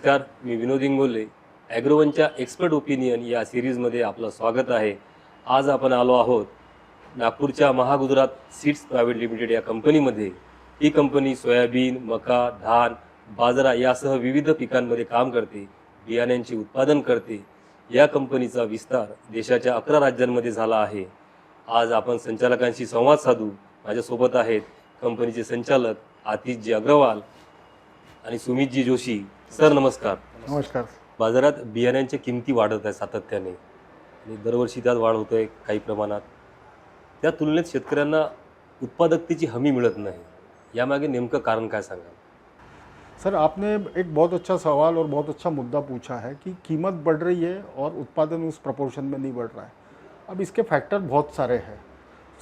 नमस्कार, मी Vinod Ingole. ॲग्रोवनच्या expert opinion या सिरीजमध्ये आपलं स्वागत आहे. आज आपण आलो आहोत नागपूरच्या महागुजरात सीड्स प्रायव्हेट लिमिटेड या कंपनीमध्ये. ही कंपनी सोयाबीन, मका, धान, बाजरा यासह विविध पिकांमध्ये काम करते, बियाण्यांचे उत्पादन करते. या कंपनीचा विस्तार देशाच्या 11 राज्यांमध्ये झाला आहे. आज आपण संचालकांशी संवाद साधू. माझ्यासोबत आहेत कंपनीचे संचालक आतिशजी अग्रवाल आणि सुमितजी जोशी. सर नमस्कार. नमस्कार. बाजारात बियाण्यांच्या किमती वाढत आहेत सातत्याने आणि दरवर्षी त्यात वाढ होत आहे काही प्रमाणात. त्या तुलनेत शेतकऱ्यांना उत्पादकतेची हमी मिळत नाही. यामागे नेमकं कारण काय सांगाल? सर, आपने एक बहुत अच्छा सवाल और बहुत अच्छा मुद्दा पूछा है कि कीमत बढ़ रही है और उत्पादन उस प्रपोर्शन में नहीं बढ़ रहा है. अब इसके फैक्टर बहुत सारे हैं.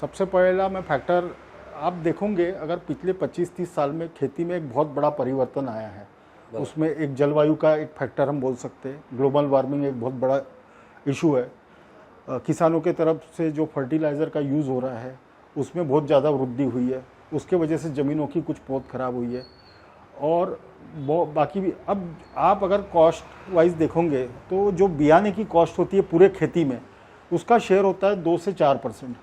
सबसे पहला मैं फैक्टर आप देखोगे, अगर पिछले 25-30 साल में खेती में एक बहुत बड़ा परिवर्तन आया है. उसमें एक जलवायु का एक फैक्टर हम बोल सकते हैं. ग्लोबल वार्मिंग एक बहुत बड़ा इशू है. किसानों के तरफ से जो फर्टिलाइज़र का यूज़ हो रहा है उसमें बहुत ज़्यादा वृद्धि हुई है. उसके वजह से ज़मीनों की कुछ पौध खराब हुई है. और बाकी भी अब आप अगर कॉस्ट वाइज देखोगे तो जो बियाने की कॉस्ट होती है पूरे खेती में, उसका शेयर होता है 2 से 4%.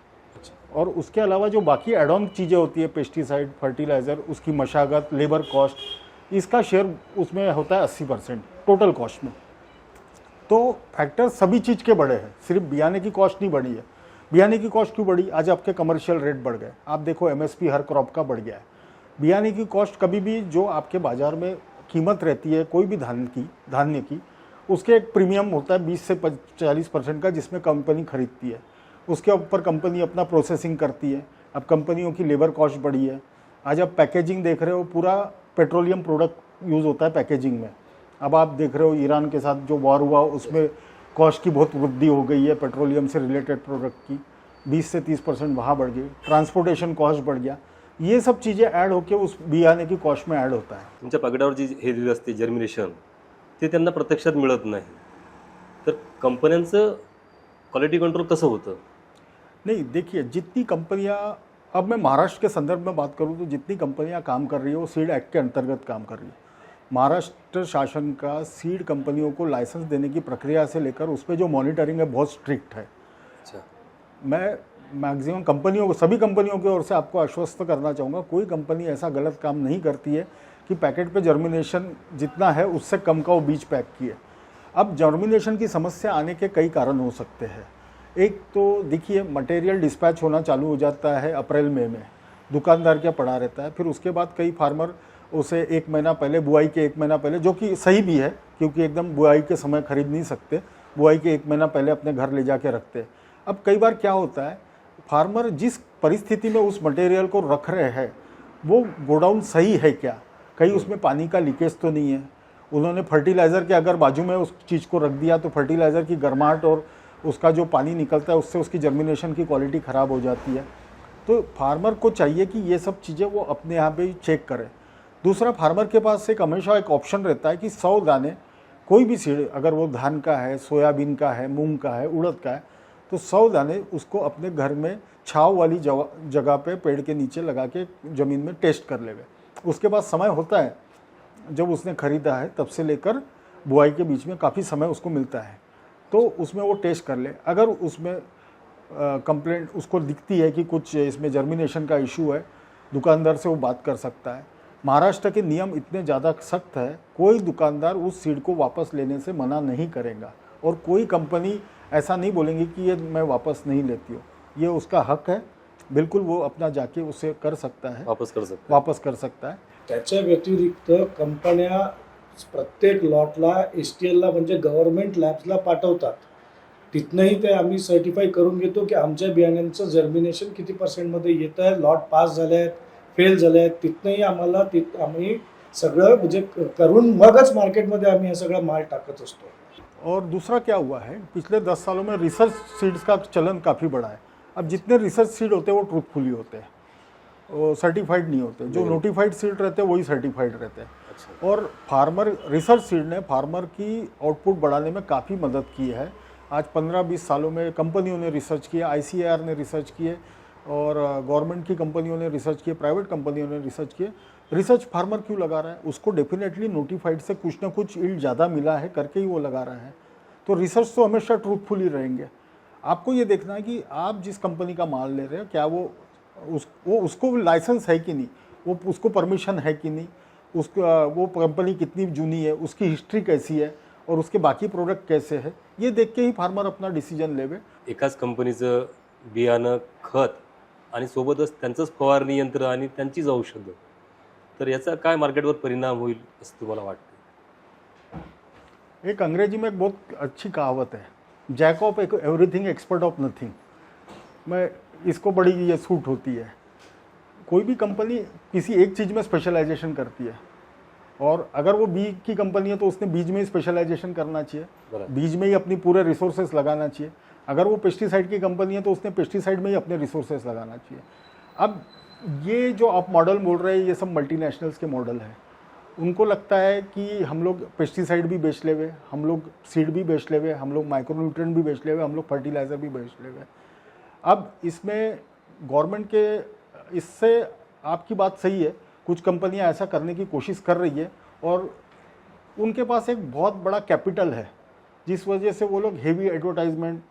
और उसके अलावा जो बाकी एड ऑन चीज़ें होती है, पेस्टिसाइड, फर्टिलाइज़र, उसकी मशागत, लेबर कॉस्ट, इसका शेयर उसमें होता है 80% टोटल कॉस्ट में. तो फैक्टर सभी चीज़ के बड़े हैं, सिर्फ बियाने की कॉस्ट नहीं बढ़ी है. बियाने की कॉस्ट क्यों बढ़ी? आज आपके कमर्शियल रेट बढ़ गए. आप देखो MSP हर क्रॉप का बढ़ गया है. बियाने की कॉस्ट कभी भी जो आपके बाज़ार में कीमत रहती है कोई भी धान्य की, उसके एक प्रीमियम होता है 20 से 40% का, जिसमें कंपनी खरीदती है. उसके ऊपर कंपनी अपना प्रोसेसिंग करती है. अब कंपनियों की लेबर कॉस्ट बढ़ी है. आज आप पैकेजिंग देख रहे हो, पूरा पेट्रोलियम प्रोडक्ट यूज़ होता है पैकेजिंग में. अब आप देख रहे हो ईरान के साथ जो वॉर हुआ उसमें कॉस्ट की बहुत वृद्धि हो गई है. पेट्रोलियम से रिलेटेड प्रोडक्ट की 20 से 30% वहाँ बढ़ गई. ट्रांसपोर्टेशन कॉस्ट बढ़ गया. ये सब चीज़ें ऐड होकर उस बियाणे की कॉस्ट में ऐड होता है. तुमच्या पगडावर जी हे दिलं असते जर्मिनेशन, ते त्यांना प्रत्यक्षात मिळत नाही. तर कंपन्यांचं क्वालिटी कंट्रोल कसं होतं? नहीं, देखिए, जितनी कंपनियां, अब मैं महाराष्ट्र के संदर्भ में बात करूं तो जितनी कंपनियां काम कर रही है वो सीड एक्ट के अंतर्गत काम कर रही है. महाराष्ट्र शासन का सीड कंपनियों को लाइसेंस देने की प्रक्रिया से लेकर उस पर जो मॉनिटरिंग है बहुत स्ट्रिक्ट है. अच्छा. मैं मैक्सिमम कंपनियों को, सभी कंपनियों की ओर से आपको आश्वस्त करना चाहूँगा, कोई कंपनी ऐसा गलत काम नहीं करती है कि पैकेट पे जर्मिनेशन जितना है उससे कम का वो बीज पैक किए. अब जर्मिनेशन की समस्या आने के कई कारण हो सकते हैं. एक तो देखिए, मटेरियल डिस्पैच होना चालू हो जाता है अप्रैल मई में, दुकानदार क्या पड़ा रहता है. फिर उसके बाद कई फार्मर उसे 1 महीना पहले, बुआई के 1 महीना पहले, जो कि सही भी है क्योंकि एकदम बुआई के समय खरीद नहीं सकते, बुआई के 1 महीना पहले अपने घर ले जाके रखते हैं. अब कई बार क्या होता है, फार्मर जिस परिस्थिति में उस मटेरियल को रख रहे हैं वो गोडाउन सही है क्या, कहीं उसमें पानी का लीकेज तो नहीं है. उन्होंने फर्टिलाइज़र के अगर बाजू में उस चीज़ को रख दिया तो फर्टिलाइज़र की गर्माहट और उसका जो पानी निकलता है उससे उसकी जर्मिनेशन की क्वालिटी ख़राब हो जाती है. तो फार्मर को चाहिए कि ये सब चीज़ें वो अपने यहाँ पे चेक करे. दूसरा, फार्मर के पास एक हमेशा एक ऑप्शन रहता है कि 100 दाने कोई भी सीड, अगर वो धान का है, सोयाबीन का है, मूंग का है, उड़द का है, तो 100 दाने उसको अपने घर में छाँव वाली जगह पे पेड़ के नीचे लगा के ज़मीन में टेस्ट कर लेवे. उसके बाद समय होता है जब उसने ख़रीदा है तब से लेकर बुआई के बीच में काफ़ी समय उसको मिलता है, तो उसमें वो टेस्ट कर ले. अगर उसमें कंप्लेंट उसको दिखती है कि कुछ इसमें जर्मिनेशन का इशू है, दुकानदार से वो बात कर सकता है. महाराष्ट्र के नियम इतने ज़्यादा सख्त है, कोई दुकानदार उस सीड को वापस लेने से मना नहीं करेगा और कोई कंपनी ऐसा नहीं बोलेंगी कि ये मैं वापस नहीं लेती हूँ. ये उसका हक है, बिल्कुल वो अपना जाके उसे कर सकता है, वापस कर सकता है. त्याच्या व्यतिरिक्त कंपन्या प्रत्येक लॉटला STLला म्हणजे गव्हर्नमेंट लॅब्सला पाठवतात. तिथनंही ते आम्ही सर्टिफाय करून घेतो की आमच्या बियाण्यांचं जर्मिनेशन किती % येतं आहे, लॉट पास झाले आहेत, फेल झाले आहेत. तिथनंही आम्हाला आम्ही सगळं म्हणजे करून मगच मार्केटमध्ये आम्ही हे सगळं माल टाकत असतो. और दूसरा क्या हुआ है, पिछले 10 सालों में रिसर्च सीड्स का चलन काफ़ी बढ़ा है. अब जितने रिसर्च सीड होते हैं वो ट्रूथफुली होते हैं, वो सर्टिफाइड नहीं होते. जो नोटिफाइड सीड रहते हैं वही सर्टिफाइड रहते हैं. और फार्मर, रिसर्च सीड ने फार्मर की आउटपुट बढ़ाने में काफ़ी मदद की है. आज 15-20 सालों में कंपनियों ने रिसर्च किया, ICAR ने रिसर्च किए और गवर्नमेंट की कंपनियों ने रिसर्च किए, प्राइवेट कंपनियों ने रिसर्च किए। रिसर्च फार्मर क्यों लगा रहा है? उसको डेफिनेटली नोटिफाइड से कुछ ना कुछ यील्ड ज़्यादा मिला है करके ही वो लगा रहा है। तो रिसर्च तो हमेशा ट्रूथफुल ही रहेंगे। आपको ये देखना है कि आप जिस कंपनी का माल ले रहे हो क्या वो उसको लाइसेंस है कि नहीं, वो उसको परमिशन है कि नहीं, उसका वो कंपनी कितनी जूनी है, उसकी हिस्ट्री कैसी है और उसके बाकी प्रोडक्ट कैसे है, ये देख के ही फार्मर अपना डिसिजन लेवे। एकाच कंपनीचं बियाणं, खत आणि सोबतच त्यांचंच फवारणी यंत्र आणि त्यांचीच औषधं, तर याचा काय मार्केटवर परिणाम होईल असं तुम्हाला वाटतं? एक अंग्रेजी में एक बहुत अच्छी कहावत है, jack of everything expert of nothing. मैं इसको बड़ी ये सूट होती है। कोई भी कंपनी किसी एक चीज़ में स्पेशलाइजेशन करती है, और अगर वो बीज की कंपनी है तो उसने बीज में ही स्पेशलाइजेशन करना चाहिए, बराबर। बीज में ही अपनी पूरे रिसोर्सेज लगाना चाहिए। अगर वो पेस्टिसाइड की कंपनी है तो उसने पेस्टिसाइड में ही अपने रिसोर्सेज लगाना चाहिए। अब ये जो आप मॉडल बोल रहे हैं ये सब मल्टीनेशनल्स के मॉडल हैं। उनको लगता है कि हम लोग पेस्टिसाइड भी बेच ले हुए, हम लोग सीड भी बेच ले हुए, हम लोग माइक्रोन्यूट्रिएंट भी बेच ले हुए, हम लोग फर्टिलाइज़र भी बेच ले हुए। अब इसमें गवर्नमेंट के, इससे आपकी बात सही है, कुछ कंपनियां ऐसा करने की कोशिश कर रही है और उनके पास एक बहुत बड़ा कैपिटल है, जिस वजह से वो लोग हेवी एडवर्टाइजमेंट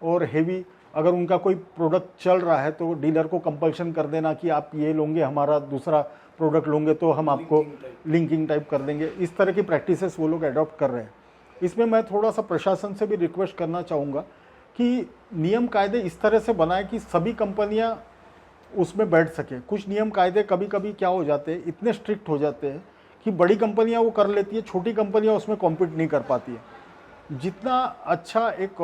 और हेवी, अगर उनका कोई प्रोडक्ट चल रहा है तो डीलर को कंपल्शन कर देना कि आप ये लोगे, हमारा दूसरा प्रोडक्ट लोगे तो हम आपको लिंकिंग टाइप कर देंगे। इस तरह की प्रैक्टिसेस वो लोग अडॉप्ट कर रहे हैं। इसमें मैं थोड़ा सा प्रशासन से भी रिक्वेस्ट करना चाहूँगा कि नियम कायदे इस तरह से बनाए कि सभी कंपनियां उसमें बैठ सके। कुछ नियम कायदे कभी कभी क्या हो जाते हैं, इतने स्ट्रिक्ट हो जाते हैं कि बड़ी कंपनियां वो कर लेती है, छोटी कंपनियां उसमें कॉम्पीट नहीं कर पाती है। जितना अच्छा एक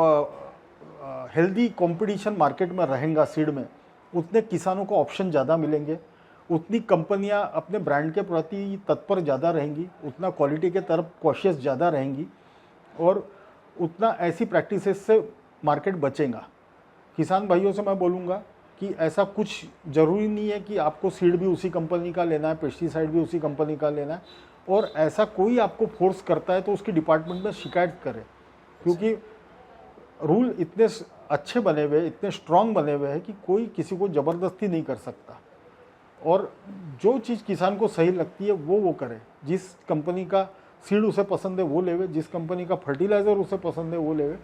हेल्दी कंपटीशन मार्केट में रहेगा सीड में, उतने किसानों को ऑप्शन ज़्यादा मिलेंगे, उतनी कंपनियां अपने ब्रांड के प्रति तत्पर ज़्यादा रहेंगी, उतना क्वालिटी के तरफ कॉशियस ज़्यादा रहेंगी और उतना ऐसी प्रैक्टिसेस से मार्केट बचेगा। किसान भाइयों से मैं बोलूँगा कि ऐसा कुछ ज़रूरी नहीं है कि आपको सीड भी उसी कंपनी का लेना है, पेस्टिसाइड भी उसी कंपनी का लेना है, और ऐसा कोई आपको फोर्स करता है तो उसकी डिपार्टमेंट में शिकायत करें, क्योंकि रूल इतने अच्छे बने हुए, इतने स्ट्रांग बने हुए हैं कि कोई किसी को ज़बरदस्ती नहीं कर सकता। और जो चीज़ किसान को सही लगती है वो करे। जिस कंपनी का सीड उसे पसंद है वो लेवे, जिस कंपनी का फर्टिलायझर उसे पसंद है वो लेवे,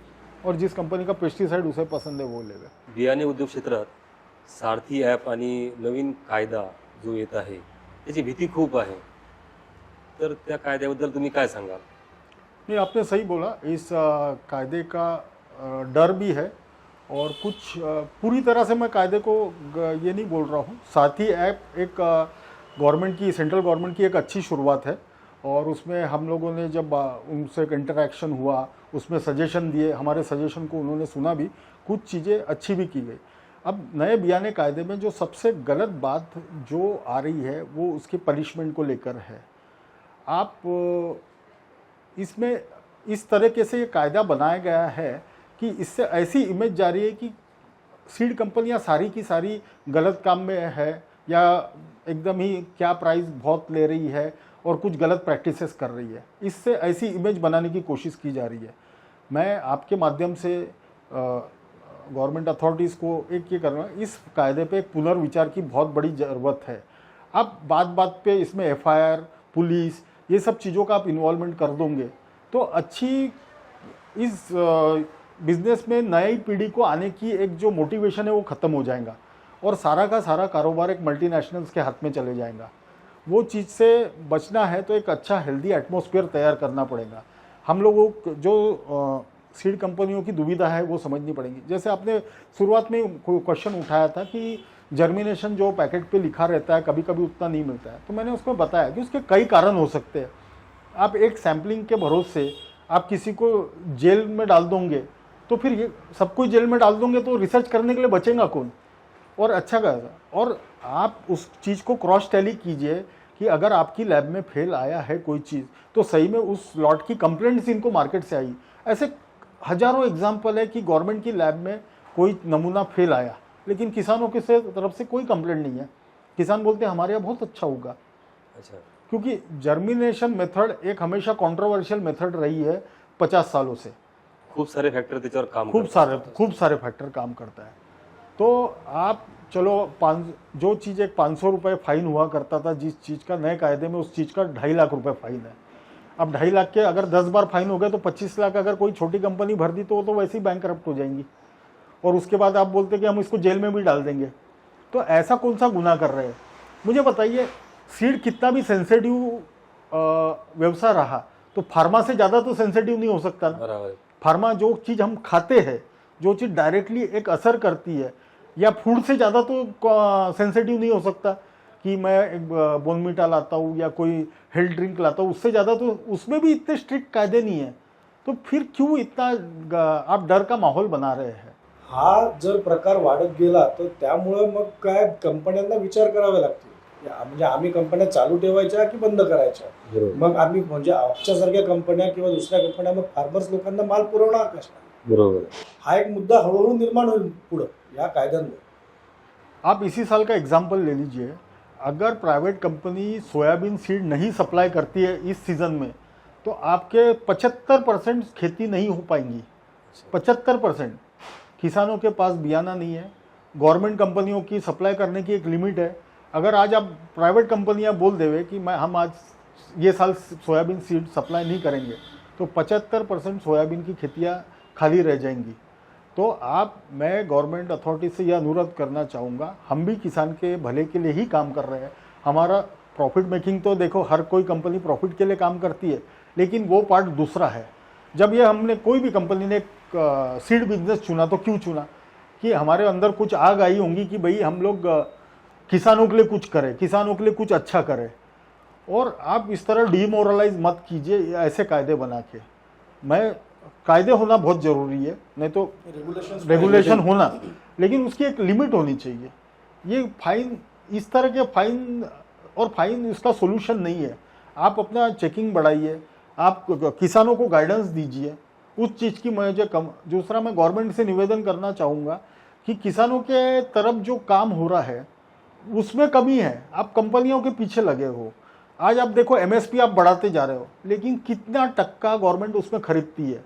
और जिस कंपनी का पेस्टिसाइड उसे पसंद है वो लेवे। बियाणे उद्योग क्षेत्रात सारथी ॲप आणि नवीन कायदा जो येत आहे त्याची भीती खूप आहे, तर त्या कायद्याबद्दल तुम्ही काय सांगाल? नहीं, आपने सही बोला, इस कायदे का डर भी है, और कुछ पूरी तरह से मैं कायदे को ये नहीं बोल रहा हूँ। साथ ही ऐप एक गवर्नमेंट की, सेंट्रल गवर्नमेंट की एक अच्छी शुरुआत है, और उसमें हम लोगों ने जब उनसे एक इंटरेक्शन हुआ, उसमें सजेशन दिए, हमारे सजेशन को उन्होंने सुना भी, कुछ चीज़ें अच्छी भी की गई। अब नए बियाने कायदे में जो सबसे गलत बात जो आ रही है वो उसके पनिशमेंट को लेकर है। आप इसमें इस तरीके से ये कायदा बनाया गया है कि इससे ऐसी इमेज जा रही है कि सीड कंपनियां सारी की सारी गलत काम में है, या एकदम ही क्या प्राइस बहुत ले रही है और कुछ गलत प्रैक्टिसेस कर रही है। इससे ऐसी इमेज बनाने की कोशिश की जा रही है। मैं आपके माध्यम से गवर्नमेंट अथॉरिटीज़ को एक ये करना, इस कायदे पे एक पुनर्विचार की बहुत बड़ी ज़रूरत है। अब बात बात पे इसमें एफआईआर, पुलिस, ये सब चीज़ों का आप इन्वॉल्वमेंट कर दोगे तो अच्छी, इस बिज़नेस में नई पीढ़ी को आने की एक जो मोटिवेशन है वो ख़त्म हो जाएगा, और सारा का सारा कारोबार एक मल्टीनेशनल्स के हाथ में चले जाएगा। वो चीज़ से बचना है तो एक अच्छा हेल्दी एटमॉस्फेयर तैयार करना पड़ेगा। हम लोगों को जो सीड कंपनियों की दुविधा है वो समझनी पड़ेगी। जैसे आपने शुरुआत में क्वेश्चन उठाया था कि जर्मिनेशन जो पैकेट पे लिखा रहता है कभी कभी उतना नहीं मिलता है, तो मैंने उसको बताया कि उसके कई कारण हो सकते हैं। आप एक सैम्पलिंग के भरोसे आप किसी को जेल में डाल दोगे तो फिर ये सबको जेल में डाल दोगे तो रिसर्च करने के लिए बचेगा कौन, और अच्छा करेगा। और आप उस चीज़ को क्रॉस टैली कीजिए कि अगर आपकी लैब में फेल आया है कोई चीज़ तो सही में उस लॉट की कंप्लेंट्स इनको मार्केट से आई। ऐसे हजारों एग्जाम्पल है कि गवर्नमेंट की लैब में कोई नमूना फेल आया लेकिन किसानों की तरफ से कोई कंप्लेंट नहीं है। किसान बोलते हैं हमारे यहाँ बहुत अच्छा होगा। अच्छा, क्योंकि जर्मिनेशन मेथड एक हमेशा कंट्रोवर्शियल मेथड रही है 50 सालों से। खूप सारे फॅक्टर त्याच्यावर काम खूप करतात. सारे फॅक्टर काम करता है। तो आप चलो जो चीज़ एक 500 रुपये फाइन हुआ करता था, जिस चीज़ का नए कायदे में उस चीज़ का 2.5 लाख रुपए फाइन है। अब 2.5 लाख के अगर 10 बार फाइन हो गए तो 25 लाख अगर कोई छोटी कंपनी भर दी तो वो तो वैसे ही बैंकरप्ट हो जाएंगी, और उसके बाद आप बोलते कि हम इसको जेल में भी डाल देंगे। तो ऐसा कौन सा गुनाह कर रहे हैं? मुझे बताइए, सीड कितना भी सेंसिटिव व्यवसाय रहा तो फार्मा से ज़्यादा तो सेंसिटिव नहीं हो सकता ना। बराबर। फार्मा जो चीज़ हम खाते हैं, जो चीज़ डायरेक्टली एक असर करती है, या फूड से ज़्यादा तो सेंसिटिव नहीं हो सकता कि मैं एक बोनमीटा लाता हूँ या कोई हेल्थ ड्रिंक लाता हूँ, उससे ज़्यादा तो उसमें भी इतने स्ट्रिक्ट कायदे नाही आहे। तो फिर क्यों इतना आप डर का माहौल बना रहे हैं? हा जर प्रकार वाढत गेला तर त्यामुळं मग काय कंपन्यांना विचार करावे लागतील, म्हणजे आम्ही कंपन्या चालू ठेवायच्या की बंद करायच्या. बरोबर. मग आम्ही म्हणजे आमच्यासारख्या कंपन्या किंवा दुसऱ्या कंपन्या मग फार्मर्स लोकांना माल पुरवणार कशा? बरोबर. हा एक मुद्दा हळूहळू निर्माण होईल पुढं या कायद्यांमुळे. आप इसी साल का एग्जाम्पल ले लीजिए, अगर प्राइवेट कंपनी सोयाबीन सीड नहीं सप्लाई करती है इस सीज़न में तो आपके 75% खेती नहीं हो पाएंगी। 75%। किसानों के पास बियाना नहीं है, गवर्नमेंट कंपनियों की सप्लाई करने की एक लिमिट है। अगर आज आप प्राइवेट कंपनियां बोल देवे कि हम आज ये साल सोयाबीन सीड सप्लाई नहीं करेंगे तो 75% सोयाबीन की खेतियां खाली रह जाएंगी। तो मैं गवर्नमेंट अथॉरिटी से यह अनुरोध करना चाहूँगा, हम भी किसान के भले के लिए ही काम कर रहे हैं। हमारा प्रॉफिट मेकिंग तो देखो, हर कोई कंपनी प्रॉफिट के लिए काम करती है, लेकिन वो पार्ट दूसरा है। जब ये हमने कोई भी कंपनी ने सीड बिजनेस चुना तो क्यों चुना? कि हमारे अंदर कुछ आग आई होंगी कि भाई हम लोग किसानों के लिए कुछ करें, किसानों के लिए कुछ अच्छा करें। और आप इस तरह डीमोरलाइज मत कीजिए ऐसे कायदे बना के। कायदे होना बहुत ज़रूरी है, नहीं तो रेगुलेशन होना, लेकिन उसकी एक लिमिट होनी चाहिए। ये फाइन, इस तरह के फाइन इसका सोल्यूशन नहीं है। आप अपना चेकिंग बढ़ाइए, आप किसानों को गाइडेंस दीजिए उस चीज़ की। दूसरा मैं गवर्नमेंट से निवेदन करना चाहूँगा कि किसानों के तरफ जो काम हो रहा है उसमें कमी है। आप कंपनियों के पीछे लगे हो। आज आप देखो MSP आप बढ़ाते जा रहे हो, लेकिन कितना टक्का गवर्नमेंट उसमें खरीदती है?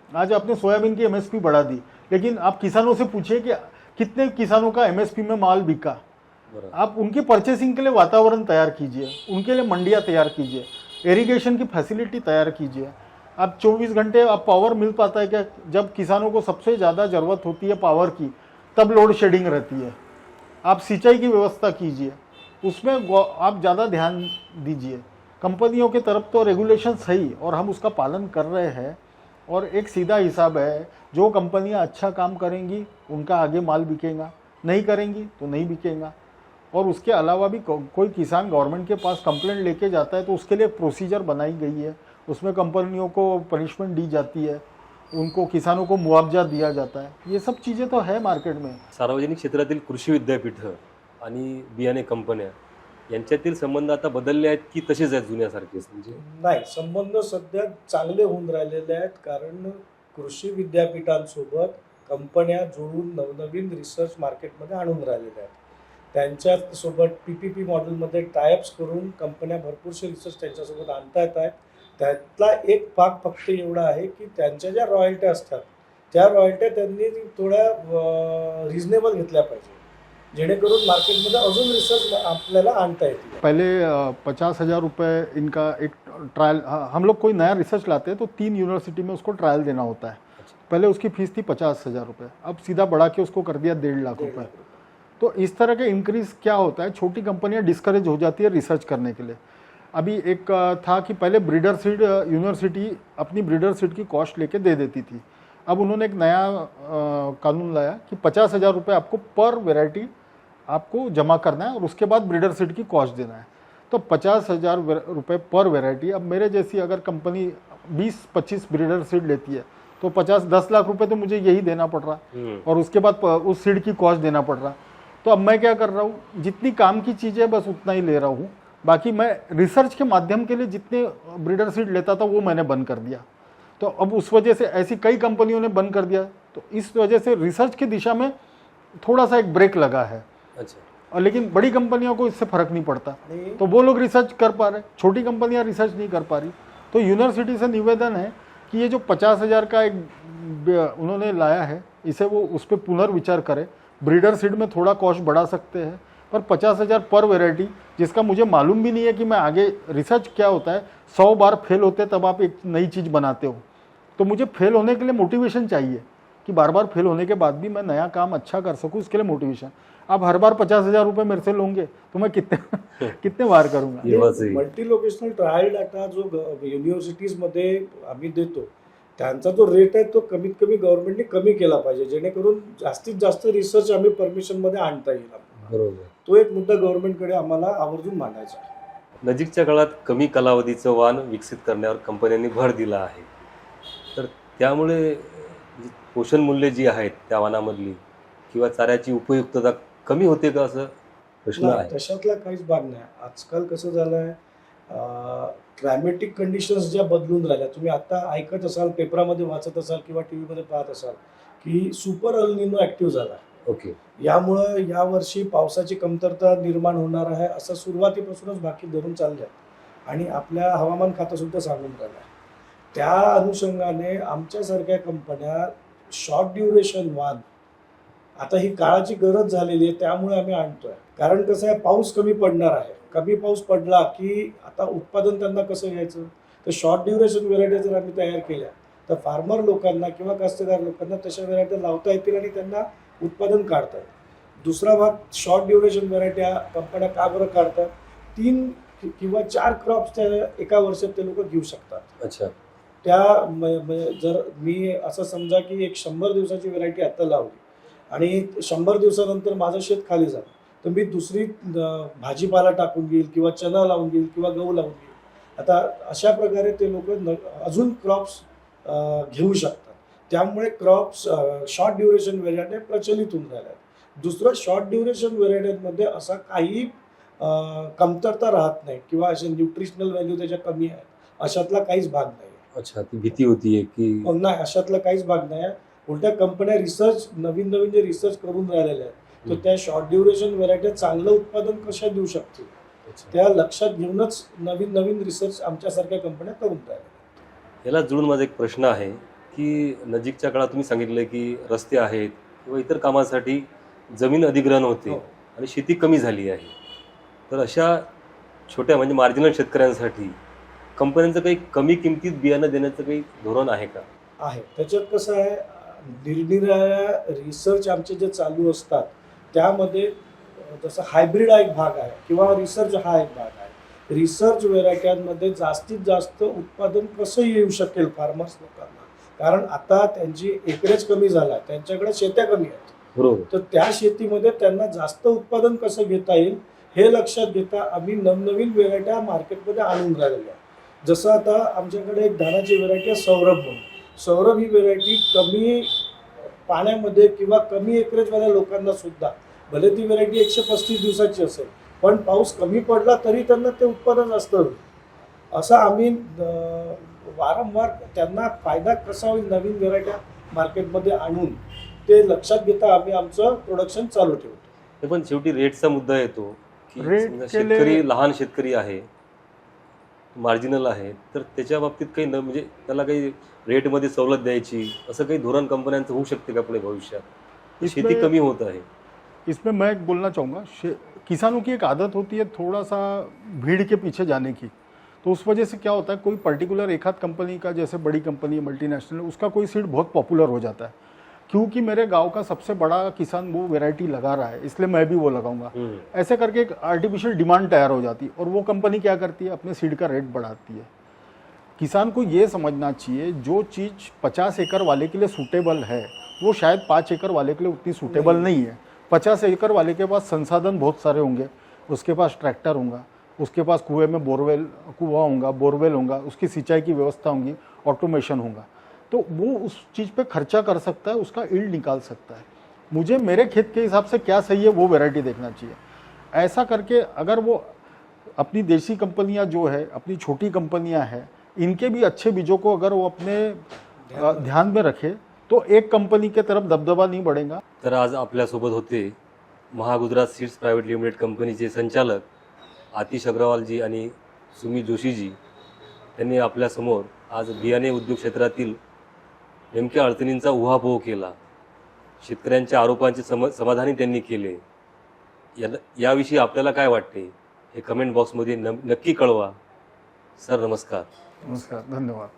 आज आपने सोयाबीन की MSP बढ़ा दी, लेकिन आप किसानों से पूछिए कि कितने किसानों का MSP में माल बिका। आप उनकी परचेसिंग के लिए वातावरण तैयार कीजिए, उनके लिए मंडियाँ तैयार कीजिए, इरिगेशन की फैसिलिटी तैयार कीजिए। आप 24 घंटे आप पावर मिल पाता है क्या? जब किसानों को सबसे ज़्यादा ज़रूरत होती है पावर की, तब लोड शेडिंग रहती है। आप सिंचाई की व्यवस्था कीजिए, उसमें आप ज़्यादा ध्यान दीजिए। कंपनियों की तरफ तो रेगुलेशन सही और हम उसका पालन कर रहे हैं, और एक सीधा हिसाब है, जो कंपनियां अच्छा काम करेंगी उनका आगे माल बिकेगा, नहीं करेंगी तो नहीं बिकेगा। और उसके अलावा भी कोई किसान गवर्नमेंट के पास कंप्लेंट लेके जाता है तो उसके लिए प्रोसीजर बनाई गई है, उसमें कंपनियों को पनिशमेंट दी जाती है, उनको किसानों को मुआवजा दिया जाता है। ये सब चीज़ें तो है मार्केट में। सार्वजनिक क्षेत्रातील कृषी विद्यापीठं आणि बियाणे कंपन्या यांच्यातील संबंध आता बदलले आहेत की तसेच आहेत जुन्यासारखेच? म्हणजे नाही, संबंध सध्या चांगले होऊन राहिलेले आहेत, कारण कृषी विद्यापीठांसोबत कंपन्या जोडून नवनवीन रिसर्च मार्केटमध्ये आणून राहिलेल्या आहेत. त्यांच्यासोबत PPP मॉडेलमध्ये टायअप्स करून कंपन्या भरपूरसे रिसर्च त्यांच्यासोबत आणता येत आहेत. त्यातला एक भाग फक्त एवढा आहे की त्यांच्या ज्या रॉयल्ट्या असतात त्या रॉयल्ट्या त्यांनी थोड्या रिजनेबल घेतल्या पाहिजे, जेणेकरून मार्केटमध्ये अजून रिसर्च आपल्याला आणता येतील. पहले 50,000 रुपये इनका एक ट्रायल, हम लोग कोई नया रिसर्च लाते हैं तो 3 यूनिवर्सिटी में उसको ट्रायल देना होता है। पहले उसकी फीस थी 50,000 रुपये, अब सीधा बढ़ा के उसको कर दिया 1.5 लाख रुपये। तो इस तरह के इंक्रीज़ क्या होता है, छोटी कंपनियां डिस्करेज हो जाती है रिसर्च करने के लिए। अभी एक था कि पहले ब्रीडर सीड यूनिवर्सिटी अपनी ब्रीडर सीड की कॉस्ट लेके दे देती थी। अब उन्होंने एक नया कानून लाया कि 50,000 रुपये आपको पर वेराइटी आपको जमा करना है और उसके बाद ब्रीडर सीड की कॉस्ट देना है। तो 50,000 रुपये पर वेराइटी। अब मेरे जैसी अगर कंपनी 20-25 ब्रीडर सीड लेती है तो 50-10 लाख रुपए तो मुझे यही देना पड़ रहा, और उसके बाद उस सीड की कॉस्ट देना पड़ रहा। तो अब मैं क्या कर रहा हूँ, जितनी काम की चीज़ें बस उतना ही ले रहा हूँ, बाकी मैं रिसर्च के माध्यम के लिए जितने ब्रीडर सीड लेता था वो मैंने बंद कर दिया। तो अब उस वजह से ऐसी कई कंपनियों ने बंद कर दिया, तो इस वजह से रिसर्च की दिशा में थोड़ा सा एक ब्रेक लगा है। अच्छा। और लेकिन बड़ी कंपनियों को इससे फर्क नहीं पड़ता, तो वो लोग रिसर्च कर पा रहे, छोटी कंपनियां रिसर्च नहीं कर पा रही। तो यूनिवर्सिटी से निवेदन है कि ये जो 50,000 का एक उन्होंने लाया है, इसे वो उस पर पुनर्विचार करें। ब्रीडर सीड में थोड़ा कॉस्ट बढ़ा सकते हैं, पर 50,000 पर वेराइटी, जिसका मुझे मालूम भी नहीं है कि मैं आगे रिसर्च क्या होता है। 100 बार फेल होते तब आप एक नई चीज़ बनाते हो, तो मुझे फेल होने के लिए मोटिवेशन चाहिए कि बार बार फेल होने के बाद भी मैं नया काम अच्छा कर सकूं, इसके लिए मोटिवेशन। आप हर बार 50,000 रुपये मेरे से लोगे तो मैं कितने बार करूंगा। ये बात सही. मल्टी लोकेशनल ट्रायल डाटा जो युनिव्हर्सिटीजमध्ये आम्ही देतो त्यांचा जो रेट आहे तो कमीत कमी गव्हर्नमेंटने कमी केला पाहिजे, जेणेकरून जास्तीत जास्त रिसर्च आम्ही परमिशनमध्ये आणता येईल आपल्याला. बरोबर. तो एक मुद्दा गव्हर्नमेंटकडे आम्हाला आवर्जून मांडायचा आहे. नजीकच्या काळात कमी कालावधीचं वाण विकसित करण्यावर कंपन्यांनी भर दिला आहे, तर त्यामुळे जी पोषण मूल्य जी आहेत त्या वाणामधली किंवा चाऱ्याची उपयुक्तता कमी होते का, असं प्रश्न नाही, आहे. तशातला काहीच भाग नाही. आजकाल कसं झालंय, क्लायमेटिक कंडिशन्स ज्या बदलून राहिल्या, तुम्ही आता ऐकत असाल, पेपरामध्ये वाचत असाल किंवा टी व्हीमध्ये पाहत असाल की सुपर अल निनो ॲक्टिव्ह झाला. ओके. यामुळं यावर्षी पावसाची कमतरता निर्माण होणार आहे असं सुरुवातीपासूनच बाकी धरून चालले आहे आणि आपल्या हवामान खातं सुद्धा सांगून राहिलं आहे. त्या अनुषंगाने आमच्यासारख्या कंपन्या शॉर्ट ड्युरेशन वाण, आता ही काळाची गरज झालेली आहे त्यामुळे आम्ही आणतोय. कारण कसं आहे, पाऊस कमी पडणार आहे. कमी पाऊस पडला की आता उत्पादन त्यांना कसं घ्यायचं, तर शॉर्ट ड्युरेशन व्हेरायटी जर आम्ही तयार केल्या तर फार्मर लोकांना किंवा कास्तकार लोकांना तशा व्हेरायटी लावता येतील आणि त्यांना उत्पादन काढता येईल. दुसरा भाग, शॉर्ट ड्युरेशन व्हेरायट्या कंपन्या का बरं काढतात, 3 किंवा 4 क्रॉप्स त्या एका वर्षात ते लोक घेऊ शकतात. अच्छा. त्या जर मी असं समजा की एक 100 दिवसाची व्हेरायटी आता लावली आणि 100 दिवसानंतर माझं शेत खाली झालं, तर मी दुसरी भाजीपाला टाकून घेईल किंवा चना लावून घेईल किंवा गहू लावून घेईल. आता अशा प्रकारे ते लोक अजून क्रॉप्स घेऊ शकतात. त्यामुळे क्रॉप्स शॉर्ट ड्युरेशन व्हेरायटी प्रचलित होऊन राहिल्या आहेत. दुसरं, शॉर्ट ड्युरेशन व्हेरायटीमध्ये असा काही कमतरता राहत नाही किंवा असे न्यूट्रिशनल व्हॅल्यू त्याच्या कमी आहे, अशातला काहीच भाग नाही. अच्छा, ती भीती होतीये की नाही, अशातला काहीच भाग नाही आहे. उलट्या कंपन्या रिसर्च, नवीन नवीन जे रिसर्च करून राहिलेल्या आहेत, तर त्या शॉर्ट ड्युरेशन व्हेरायटी चांगलं उत्पादन कशा देऊ शकतील त्या लक्षात घेऊनच नवीन नवीन रिसर्च आमच्यासारख्या कंपन्या करून राहिल्या. याला जुळून माझा एक प्रश्न आहे की नजीकच्या काळात तुम्ही सांगितलं की रस्ते आहेत किंवा इतर कामासाठी जमीन अधिग्रहण होते हो. आणि शेती कमी झाली आहे, तर अशा छोट्या म्हणजे मार्जिनल शेतकऱ्यांसाठी कंपन्यांचं काही कमी किमतीत बियाणं देण्याचं काही धोरण आहे का? आहे. त्याच्यात कसं आहे, निरनिराळ्या रिसर्च आमचे जे चालू असतात त्यामध्ये जसं हायब्रिड हा एक भाग आहे किंवा रिसर्च हा एक भाग आहे. रिसर्च व्हेरायट्यांमध्ये जास्तीत जास्त उत्पादन कसं येऊ शकेल फार्मर्स लोकांना, कारण आता त्यांची एकरेज कमी झाला, त्यांच्याकडे शेत्या कमी आहेत. बरोबर. तर त्या शेतीमध्ये त्यांना जास्त उत्पादन कसं घेता येईल हे लक्षात घेता आम्ही नवनवीन व्हेरायट्या मार्केटमध्ये आणून राहिलेल्या. जसं आता आमच्याकडे एक धानाची व्हेरायटी आहे सौरभ म्हणून. सौरभ ही व्हेरायटी कमी पाण्यामध्ये किंवा कमी एकरेजवाल्या लोकांना सुद्धा, भले ती व्हेरायटी 135 दिवसाची असेल पण पाऊस कमी पडला तरी त्यांना ते उत्पादन जास्त होईल. असं आम्ही वारंवार त्यांना फायदा कसा होईल नवीन व्हेरायट्या मार्केटमध्ये आणून ते लक्षात घेता आम्ही आमचं प्रोडक्शन चालू ठेवतो. पण शेवटी रेटचा मुद्दा येतो की रेट समजा केले- शेतकरी लहान शेतकरी आहे, मार्जिनल आहे, तर त्याच्या बाबतीत काही म्हणजे त्याला काही रेटमध्ये सवलत द्यायची असं काही धोरण कंपन्यांचं होऊ शकते का पुढे भविष्यात? शेती इसमें- कमी होत आहे. इसमें मैं एक बोलना चाहूँगा, किसानों की एक आदत होती है थोड़ा सा भीड़ के पीछे जाने की, तो उस वजह से क्या होता है, कोई पर्टिकुलर एक आध कंपनी का, जैसे बड़ी कंपनी मल्टीनेशनल, उसका कोई सीड बहुत पॉपुलर हो जाता है, क्योंकि मेरे गांव का सबसे बड़ा किसान वो वैरायटी लगा रहा है इसलिए मैं भी वो लगाऊंगा। ऐसे करके एक आर्टिफिशियल डिमांड तैयार हो जाती है और वो कंपनी क्या करती है, अपने सीड का रेट बढ़ाती है। किसान को ये समझना चाहिए जो चीज़ 50 एकड़ वाले के लिए सूटेबल है वो शायद 5 एकड़ वाले के लिए उतनी सूटेबल नहीं है। 50 एकड़ वाले के पास संसाधन बहुत सारे होंगे, उसके पास ट्रैक्टर होगा, उसके पास कुएं में कुआं होगा, बोरवेल होगा, उसकी सिंचाई की व्यवस्था होगी, ऑटोमेशन होगा, तो वो उस चीज़ पे खर्चा कर सकता है, उसका ईल्ड निकाल सकता है। मुझे मेरे खेत के हिसाब से क्या सही है वो वैरायटी देखना चाहिए। ऐसा करके अगर वो अपनी देसी कंपनियां जो है, अपनी छोटी कंपनियां हैं, इनके भी अच्छे बीजों को अगर वो अपने ध्यान में रखे तो एक कंपनी के तरफ दबदबा नहीं बढ़ेगा। तर आज आपल्यासोबत होते महागुजरात सीड्स प्रायव्हेट लिमिटेड कंपनीचे संचालक आतिश अग्रवालजी आणि सुमित जोशीजी यांनी आपल्यासमोर आज बियाणे उद्योग क्षेत्रातील नेमक्या अडचणींचा उहापोह केला शेतकऱ्यांच्या आरोपांचे समाधानी त्यांनी केले. याविषयी आपल्याला काय वाटते हे कमेंट बॉक्समध्ये नक्की कळवा. सर नमस्कार. नमस्कार, धन्यवाद.